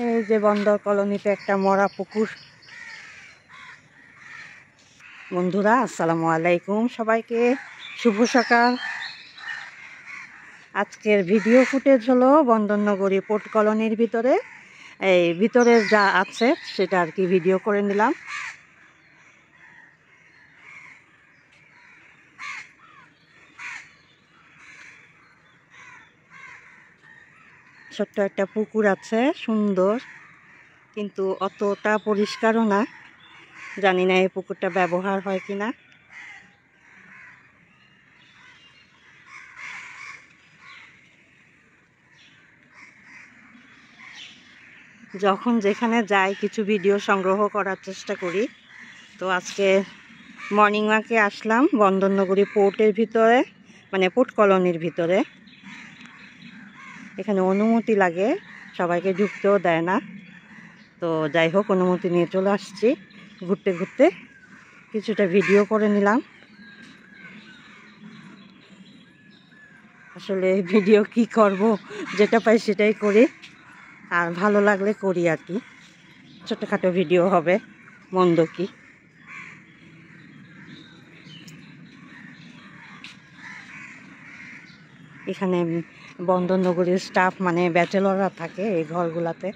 এই যে বন্দর কলোনিতে একটা মরা পুকুর। বন্ধুরা আসসালামু আলাইকুম, সবাইকে শুভ সকাল। আজকের ভিডিও ফুটেজ হলো বন্দরনগরী পোর্ট কলোনির ভিতরে, এই ভিতরে যা আছে সেটা আর কি ভিডিও করে নিলাম। ছোট্ট একটা পুকুর আছে, সুন্দর, কিন্তু অতটা পরিষ্কারও না। জানি না এই পুকুরটা ব্যবহার হয় কিনা। যখন যেখানে যাই কিছু ভিডিও সংগ্রহ করার চেষ্টা করি। তো আজকে মর্নিং ওয়াকে আসলাম বন্দরনগরী পোর্টের ভিতরে, মানে পোর্ট কলোনির ভিতরে। এখানে অনুমতি লাগে, সবাইকে ঢুকতেও দেয় না। তো যাই হোক, অনুমতি নিয়ে চলে আসছি। ঘুরতে ঘুরতে কিছুটা ভিডিও করে নিলাম। আসলে ভিডিও কি করব, যেটা পাই সেটাই করি, আর ভালো লাগলে করি আর কি। ছোটোখাটো ভিডিও হবে, মন্দ কি। এখানে বন্দরনগরীর স্টাফ মানে ব্যাচেলররা থাকে এই ঘরগুলাতে।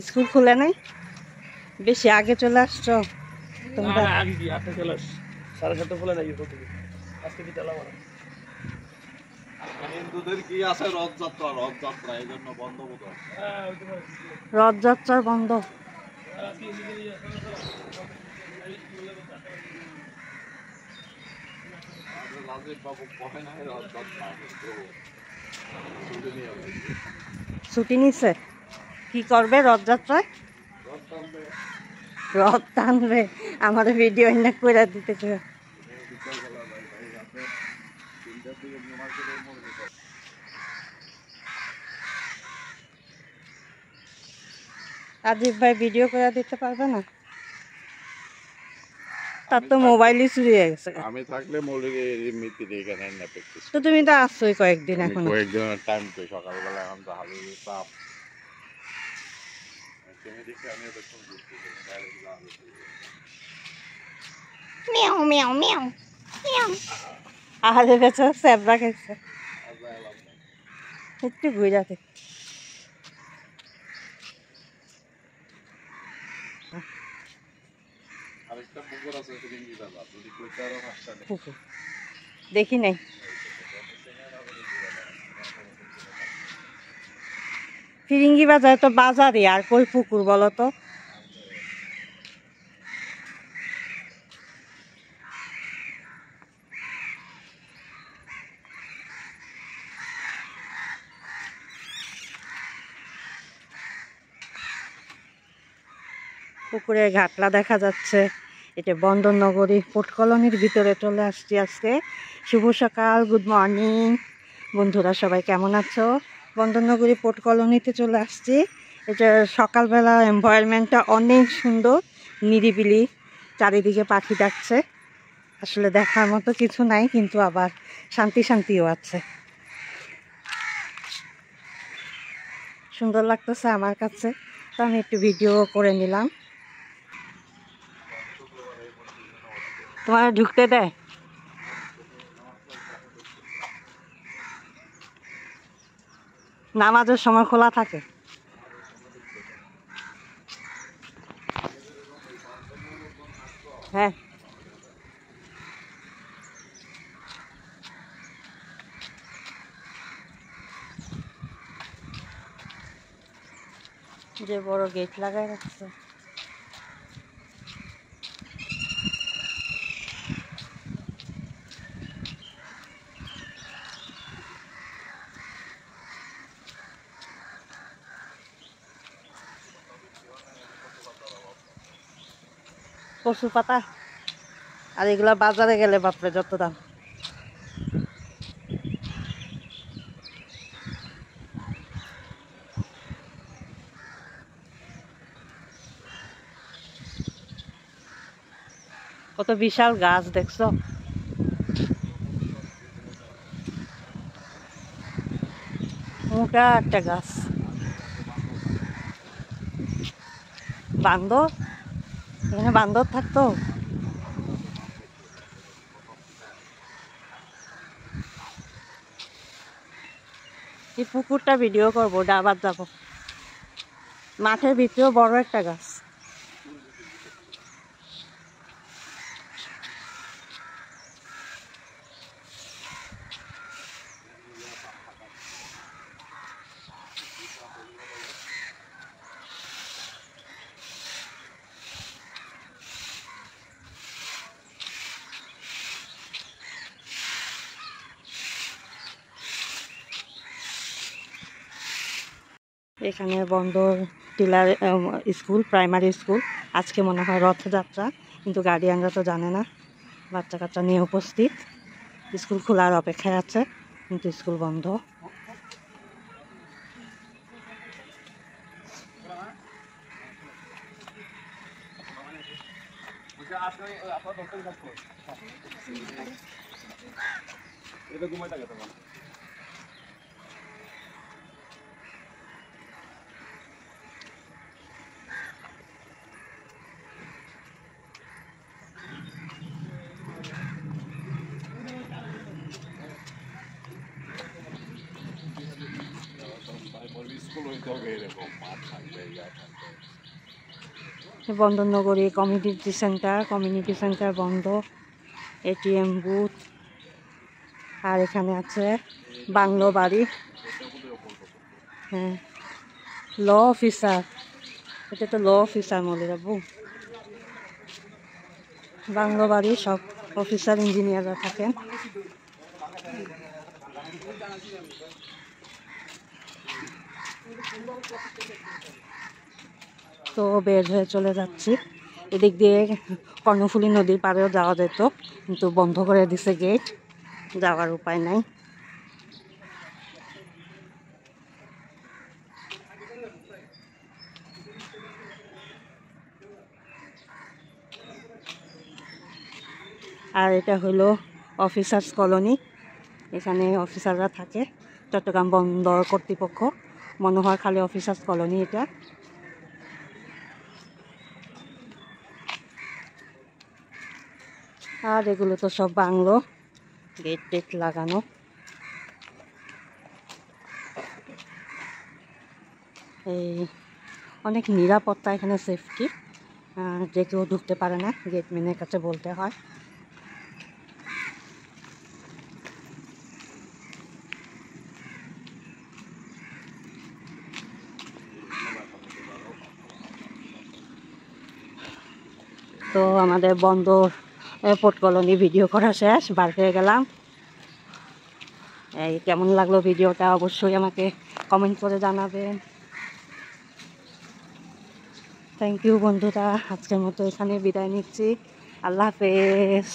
স্কুল খুলে নাই, বেশি আগে চলে আসছো তোমরা? হিন্দুদের কি আছে রথযাত্রা, রথযাত্রা এই জন্য বন্ধ বোধ হয়। রথযাত্রার বন্ধ। ছুটি নিছে, কি করবে রথযাত্রায়? রথ টানবে। আমার ভিডিও এনে করে দিতে চাই। আজিব ভাই ভিডিও করে দিতে পারবে না? তার তো মোবাইলই চুরি হয়ে গেছে। আমি থাকলে মৌলিক এমনিতে এখানে না প্র্যাকটিস। তো তুমি তো আসছোই কয়েকদিন, এখন কয়েকদিনের টাইম পেয়ে সকালবেলা এখন তো হালকা তাপ। তুমি দেখে আমি দেখুন মিয়াও মিয়াও মিয়াও মিয়াও। আরে বেচা স্যাবরা খাইছে। একটু ঘুরে আছে। আরেকটা পুকুর আছে ফিরিঙ্গি বাজার, যদি কইতে আরো মাছটা পুকুর দেখি নাই। ফিরিঙ্গি বাজার তো বাজারে, আর কই পুকুর বলো তো? পুকুরের ঘাটলা দেখা যাচ্ছে। এটা বন্দরনগরী পোর্ট কলোনির ভিতরে চলে আসছি আজকে। শুভ সকাল, গুড মর্নিং বন্ধুরা, সবাই কেমন আছো? বন্দরনগরী পোর্ট কলোনিতে চলে আসছি। এটা সকালবেলা এনভায়রনমেন্টটা অনেক সুন্দর, নিরিবিলি, চারিদিকে পাখি ডাকছে। আসলে দেখার মতো কিছু নাই, কিন্তু আবার শান্তি শান্তিও আছে। সুন্দর লাগতেছে আমার কাছে, তো আমি একটু ভিডিও করে নিলাম। তোমার ঢুকতে দেয়? নামাজের সময় খোলা থাকে। হ্যাঁ, যে বড় গেট লাগাই রাখছে। কচু পাতা, আর এগুলা বাজারে গেলে বাপরে যত দাম। কত বিশাল গাছ দেখছো। মোটা একটা গাছ। বান্দর, এখানে বান্দর থাকতো। এই পুকুরটা ভিডিও করবো, আবার যাবো। মাঠের ভিতরেও বড় একটা গাছ। এখানে বন্দর টিলার স্কুল, প্রাইমারি স্কুল। আজকে মনে হয় রথযাত্রা, কিন্তু গার্ডিয়ানরা তো জানে না। বাচ্চা কাচ্চা নিয়ে উপস্থিত, স্কুল খোলার অপেক্ষায় আছে, কিন্তু স্কুল বন্ধ। বন্দরনগরী কমিউনিটি সেন্টার বন্ধ। ATM booth. আর এখানে আছে বাংলো বাড়ি। হ্যাঁ, ল অফিসার, এটা তো ল অফিসার মনে রাখবো। বাংলো বাড়ি, সব অফিসার ইঞ্জিনিয়াররা থাকেন। তো বের হয়ে চলে যাচ্ছি। এদিক দিয়ে কর্ণফুলী নদীর পাড়েও যাওয়া যেত, কিন্তু বন্ধ করে দিছে গেট, যাওয়ার উপায় নাই। আর এটা হলো অফিসার্স কলোনি, এখানে অফিসাররা থাকে। চট্টগ্রাম বন্দর কর্তৃপক্ষ, মনোহর খালি অফিসার্স কলোনি এটা। আর এগুলো তো সব বাংলো, গেট টেট লাগানো। এই অনেক নিরাপত্তা এখানে, সেফটি, যে কেউ ঢুকতে পারে না, গেটম্যানের কাছে বলতে হয়। তো আমাদের বন্দর পোর্ট কলোনি ভিডিও করা শেষ, বার হয়ে গেলাম। এই কেমন লাগলো ভিডিওটা অবশ্যই আমাকে কমেন্ট করে জানাবেন। থ্যাংক ইউ বন্ধুরা, আজকের মতো এখানে বিদায় নিচ্ছি। আল্লাহ হাফেজ।